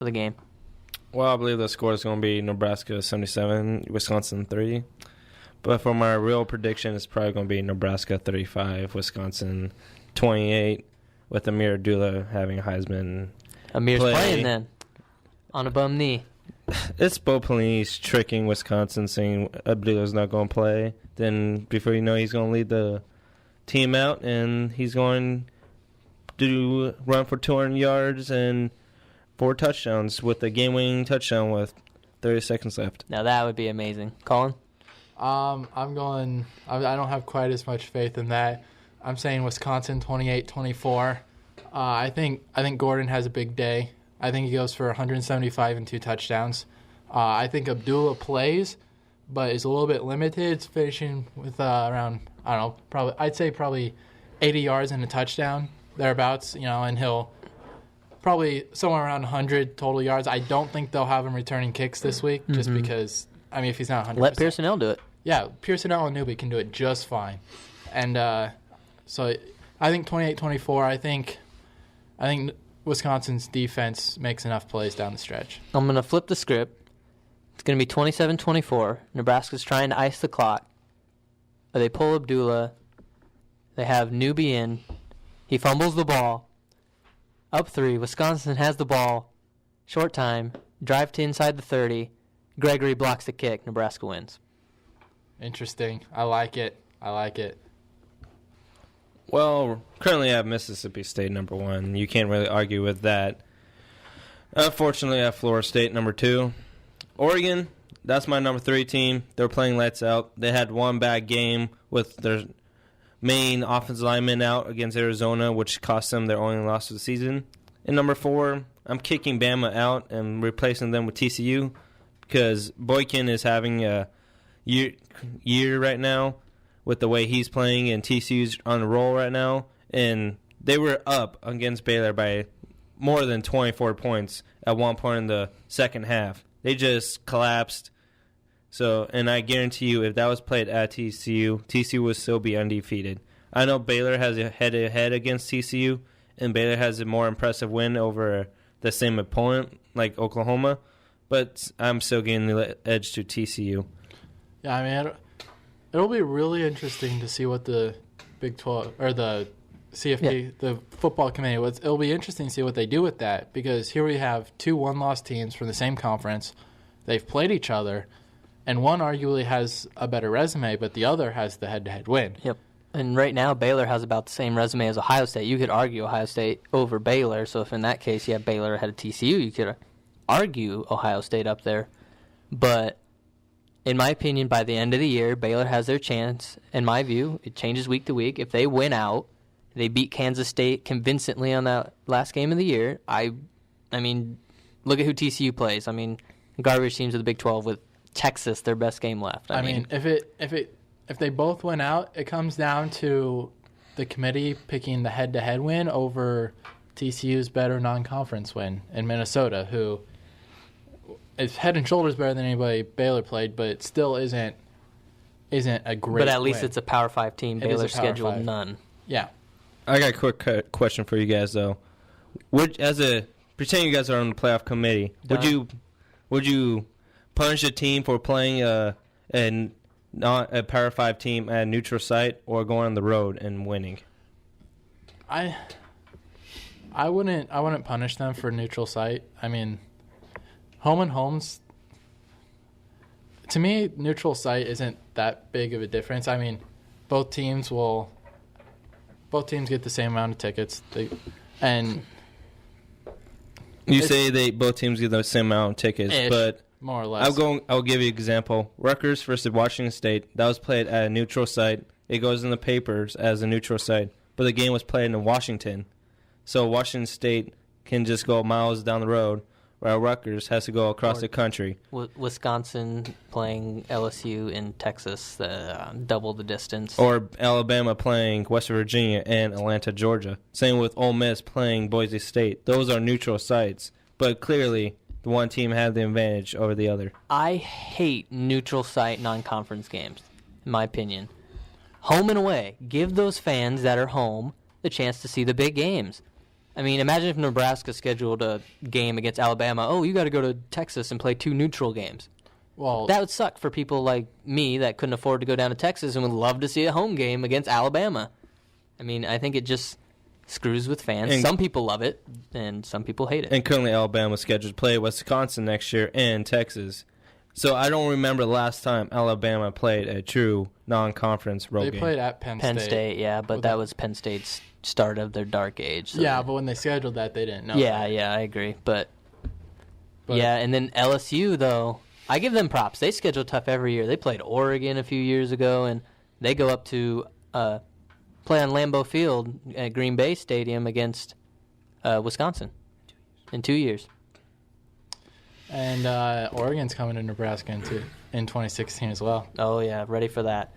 for the game? Well, I believe the score is going to be Nebraska 77, Wisconsin 30. But for my real prediction, it's probably going to be Nebraska 35, Wisconsin 28, with Amir Abdullah having a Heisman Amir's play. playing then, on a bum knee. It's Bo Pelini's tricking Wisconsin, saying Abdullah's not going to play. Then before you know, he's going to lead the team out, and he's going to run for 200 yards and 4 touchdowns with a game-winning touchdown with 30 seconds left. Now that would be amazing. Colin? I'm going. I don't have quite as much faith in that. I'm saying Wisconsin 28-24. I think Gordon has a big day. I think he goes for 175 and 2 touchdowns. I think Abdullah plays, but is a little bit limited. It's finishing with around, I don't know, probably 80 yards and a touchdown thereabouts. And he'll probably somewhere around 100 total yards. I don't think they'll have him returning kicks this week, just because. I mean, if he's not 100%. Let Pearson L do it. Yeah, Pearson L and Newby can do it just fine. And so I think 28-24. I think Wisconsin's defense makes enough plays down the stretch. I'm going to flip the script. It's going to be 27-24. Nebraska's trying to ice the clock. They pull Abdullah. They have Newby in. He fumbles the ball. Up 3. Wisconsin has the ball. Short time. Drive to inside the 30. Gregory blocks the kick. Nebraska wins. Interesting. I like it. Well, currently I have Mississippi State number 1. You can't really argue with that. Unfortunately, I have Florida State number 2. Oregon, that's my number 3 team. They're playing lights out. They had one bad game with their main offensive lineman out against Arizona, which cost them their only loss of the season. And number 4, I'm kicking Bama out and replacing them with TCU because Boykin is having a year right now with the way he's playing, and TCU's on a roll right now. And they were up against Baylor by more than 24 points at one point in the second half. They just collapsed. So, and I guarantee you, if that was played at TCU would still be undefeated. I know Baylor has a head-to-head against TCU, and Baylor has a more impressive win over the same opponent, like Oklahoma, but I'm still getting the edge to TCU. Yeah, I mean, it'll be really interesting to see what the Big 12 or the CFP, the football committee, it'll be interesting to see what they do with that, because here we have 2 one-loss teams from the same conference. They've played each other, and one arguably has a better resume, but the other has the head-to-head win. Yep. And right now, Baylor has about the same resume as Ohio State. You could argue Ohio State over Baylor, so if in that case you have Baylor ahead of TCU, you could argue Ohio State up there. But in my opinion, by the end of the year, Baylor has their chance. In my view, it changes week to week. If they win out, they beat Kansas State convincingly on that last game of the year. I mean, look at who TCU plays. I mean, garbage teams of the Big 12 with Texas, their best game left. I mean, if they both win out, it comes down to the committee picking the head-to-head win over TCU's better non-conference win in Minnesota, who is head and shoulders better than anybody Baylor played, but it still isn't a great But at least win. it's a Power 5 team. Baylor scheduled none. Yeah. I got a quick question for you guys, though. Pretend you guys are on the playoff committee. Would you punish a team for playing not a Power 5 team at a neutral site or going on the road and winning? I wouldn't punish them for neutral site. I mean, home and homes, to me, neutral site isn't that big of a difference. I mean, both teams get the same amount of tickets. You say both teams get the same amount of tickets, but more or less. I'll give you an example. Rutgers versus Washington State. That was played at a neutral site. It goes in the papers as a neutral site, but the game was played in Washington. So Washington State can just go miles down the road, while Rutgers has to go across the country. Wisconsin playing LSU in Texas, double the distance. Or Alabama playing West Virginia and Atlanta, Georgia. Same with Ole Miss playing Boise State. Those are neutral sites, but clearly the one team had the advantage over the other. I hate neutral site non-conference games, in my opinion. Home and away. Give those fans that are home the chance to see the big games. I mean, imagine if Nebraska scheduled a game against Alabama. Oh, you got to go to Texas and play 2 neutral games. Well, That would suck for people like me that couldn't afford to go down to Texas and would love to see a home game against Alabama. I mean, I think it just screws with fans. And- some people love it, and some people hate it. And currently Alabama is scheduled to play Wisconsin next year and Texas. So I don't remember the last time Alabama played a true non-conference road they game. played at Penn Penn State. State, yeah, but Well, that that- was Penn State's start of their dark age. So Yeah, but when they scheduled that, they didn't know. yeah, that. I agree. But But- yeah, and then LSU, though, I give them props. They schedule tough every year. They played Oregon a few years ago, and they go up to play on Lambeau Field at Green Bay Stadium against Wisconsin in 2 years. And Oregon's coming to Nebraska in 2016 as well. Oh, yeah, ready for that.